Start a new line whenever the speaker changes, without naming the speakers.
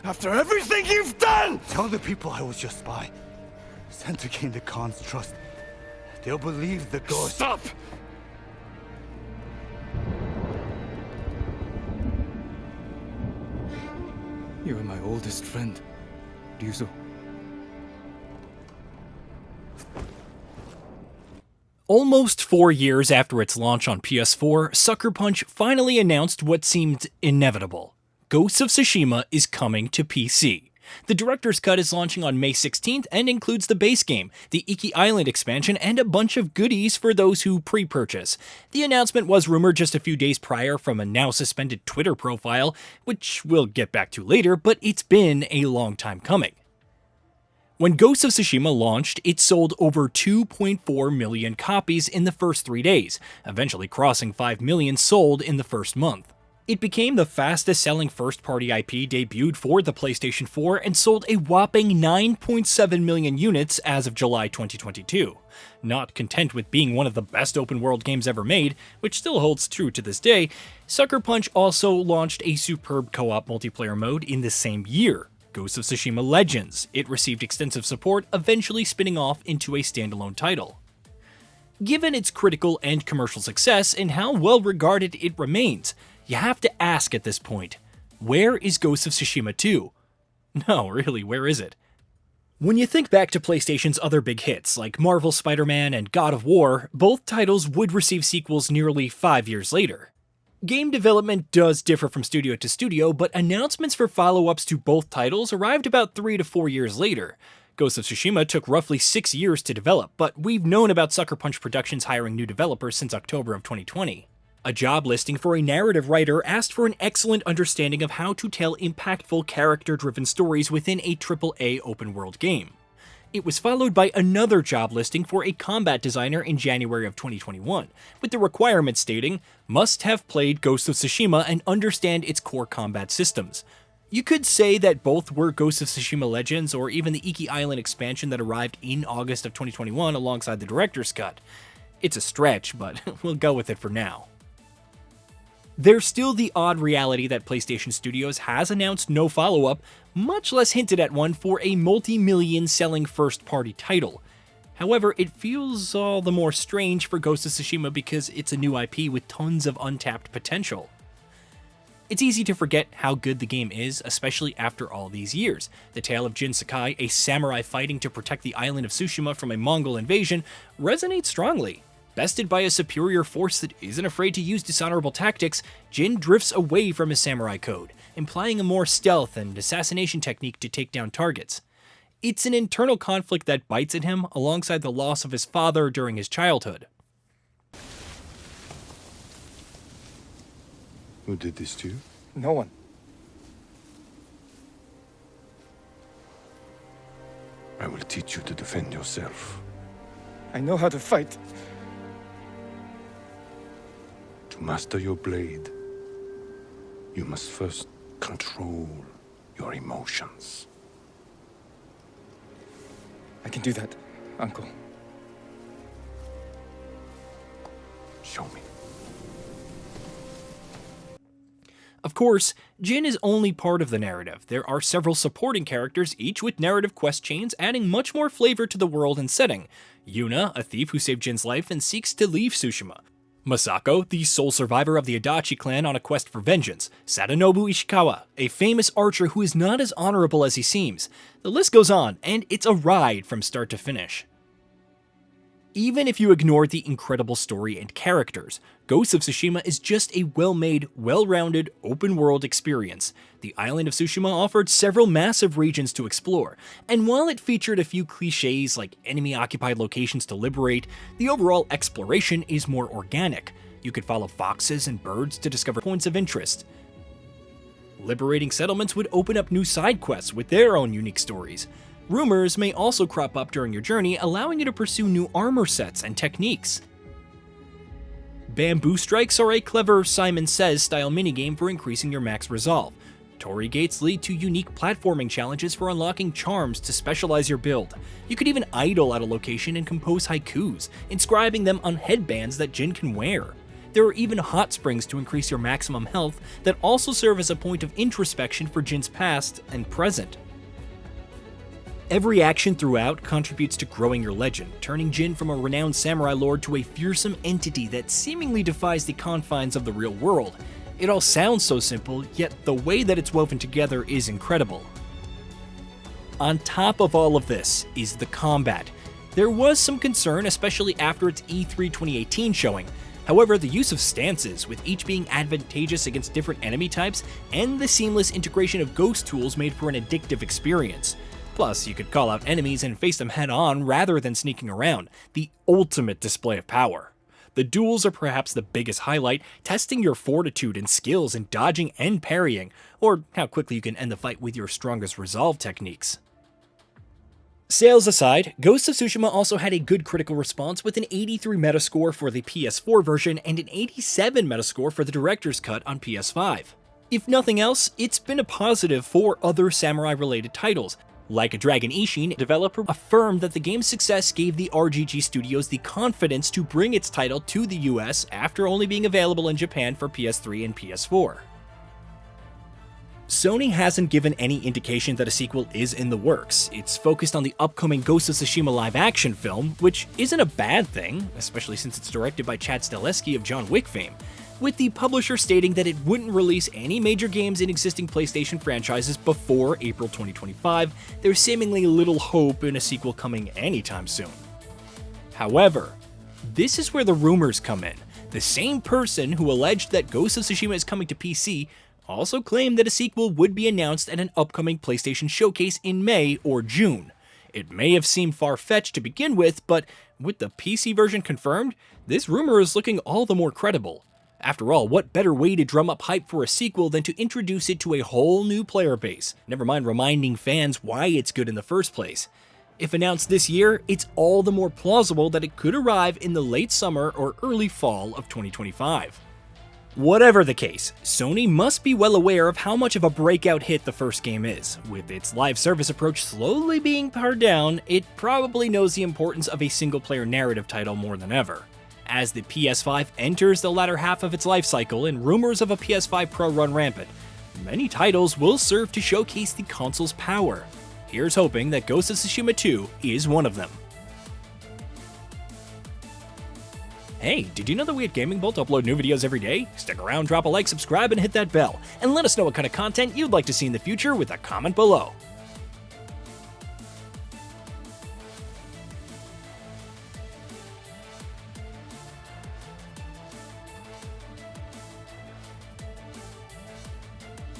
After everything you've done!
Tell the people I was your spy. Sent to gain the Khan's trust. They'll believe the ghost.
Stop!
You are my oldest friend, Ryuzo.
Almost 4 years after its launch on PS4, Sucker Punch finally announced what seemed inevitable. Ghost of Tsushima is coming to PC. The director's cut is launching on May 16th and includes the base game, the Iki Island expansion, and a bunch of goodies for those who pre-purchase. The announcement was rumored just a few days prior from a now-suspended Twitter profile, which we'll get back to later, but it's been a long time coming. When Ghost of Tsushima launched, it sold over 2.4 million copies in the first 3 days, eventually crossing 5 million sold in the first month. It became the fastest-selling first-party IP debuted for the PlayStation 4 and sold a whopping 9.7 million units as of July 2022. Not content with being one of the best open-world games ever made, which still holds true to this day, Sucker Punch also launched a superb co-op multiplayer mode in the same year, Ghost of Tsushima Legends. It received extensive support, eventually spinning off into a standalone title. Given its critical and commercial success and how well regarded it remains, you have to ask at this point, where is Ghost of Tsushima 2? No, really, where is it? When you think back to PlayStation's other big hits, like Marvel's Spider-Man and God of War, both titles would receive sequels nearly 5 years later. Game development does differ from studio to studio, but announcements for follow-ups to both titles arrived about 3 to 4 years later. Ghost of Tsushima took roughly 6 years to develop, but we've known about Sucker Punch Productions hiring new developers since October of 2020. A job listing for a narrative writer asked for an excellent understanding of how to tell impactful character-driven stories within a AAA open-world game. It was followed by another job listing for a combat designer in January of 2021, with the requirement stating, "Must have played Ghost of Tsushima and understand its core combat systems." You could say that both were Ghost of Tsushima Legends or even the Iki Island expansion that arrived in August of 2021 alongside the director's cut. It's a stretch, but we'll go with it for now. There's still the odd reality that PlayStation Studios has announced no follow-up, much less hinted at one for a multi-million selling first-party title. However, it feels all the more strange for Ghost of Tsushima because it's a new IP with tons of untapped potential. It's easy to forget how good the game is, especially after all these years. The tale of Jin Sakai, a samurai fighting to protect the island of Tsushima from a Mongol invasion, resonates strongly. Bested by a superior force that isn't afraid to use dishonorable tactics, Jin drifts away from his samurai code, implying a more stealth and assassination technique to take down targets. It's an internal conflict that bites at him alongside the loss of his father during his childhood.
Who did this to you?
No one.
I will teach you to defend yourself.
I know how to fight.
To master your blade, you must first control your emotions.
I can do that, Uncle.
Show me.
Of course, Jin is only part of the narrative. There are several supporting characters, each with narrative quest chains, adding much more flavor to the world and setting. Yuna, a thief who saved Jin's life and seeks to leave Tsushima. Masako, the sole survivor of the Adachi clan on a quest for vengeance. Sadanobu Ishikawa, a famous archer who is not as honorable as he seems. The list goes on, and it's a ride from start to finish. Even if you ignore the incredible story and characters, Ghost of Tsushima is just a well-made, well-rounded, open-world experience. The island of Tsushima offered several massive regions to explore, and while it featured a few cliches like enemy-occupied locations to liberate, the overall exploration is more organic. You could follow foxes and birds to discover points of interest. Liberating settlements would open up new side quests with their own unique stories. Rumors may also crop up during your journey, allowing you to pursue new armor sets and techniques. Bamboo Strikes are a clever Simon Says style minigame for increasing your max resolve. Torii Gates lead to unique platforming challenges for unlocking charms to specialize your build. You could even idle at a location and compose haikus, inscribing them on headbands that Jin can wear. There are even hot springs to increase your maximum health that also serve as a point of introspection for Jin's past and present. Every action throughout contributes to growing your legend, turning Jin from a renowned samurai lord to a fearsome entity that seemingly defies the confines of the real world. It all sounds so simple, yet the way that it's woven together is incredible. On top of all of this is the combat. There was some concern, especially after its E3 2018 showing. However, the use of stances, with each being advantageous against different enemy types, and the seamless integration of ghost tools made for an addictive experience. Plus, you could call out enemies and face them head-on rather than sneaking around, the ultimate display of power. The duels are perhaps the biggest highlight, testing your fortitude and skills in dodging and parrying, or how quickly you can end the fight with your strongest resolve techniques. Sales aside, Ghost of Tsushima also had a good critical response with an 83 Metascore for the PS4 version and an 87 Metascore for the Director's Cut on PS5. If nothing else, it's been a positive for other samurai-related titles. Like a Dragon Ishin, developer affirmed that the game's success gave the RGG Studios the confidence to bring its title to the US after only being available in Japan for PS3 and PS4. Sony hasn't given any indication that a sequel is in the works. It's focused on the upcoming Ghost of Tsushima live-action film, which isn't a bad thing, especially since it's directed by Chad Stahelski of John Wick fame, with the publisher stating that it wouldn't release any major games in existing PlayStation franchises before April 2025, there's seemingly little hope in a sequel coming anytime soon. However, this is where the rumors come in. The same person who alleged that Ghost of Tsushima is coming to PC also claimed that a sequel would be announced at an upcoming PlayStation showcase in May or June. It may have seemed far-fetched to begin with, but with the PC version confirmed, this rumor is looking all the more credible. After all, what better way to drum up hype for a sequel than to introduce it to a whole new player base, never mind reminding fans why it's good in the first place. If announced this year, it's all the more plausible that it could arrive in the late summer or early fall of 2025. Whatever the case, Sony must be well aware of how much of a breakout hit the first game is. With its live service approach slowly being pared down, it probably knows the importance of a single-player narrative title more than ever. As the PS5 enters the latter half of its life cycle and rumors of a PS5 Pro run rampant, many titles will serve to showcase the console's power. Here's hoping that Ghost of Tsushima 2 is one of them. Hey, did you know that we at GamingBolt upload new videos every day? Stick around, drop a like, subscribe, and hit that bell, and let us know what kind of content you'd like to see in the future with a comment below.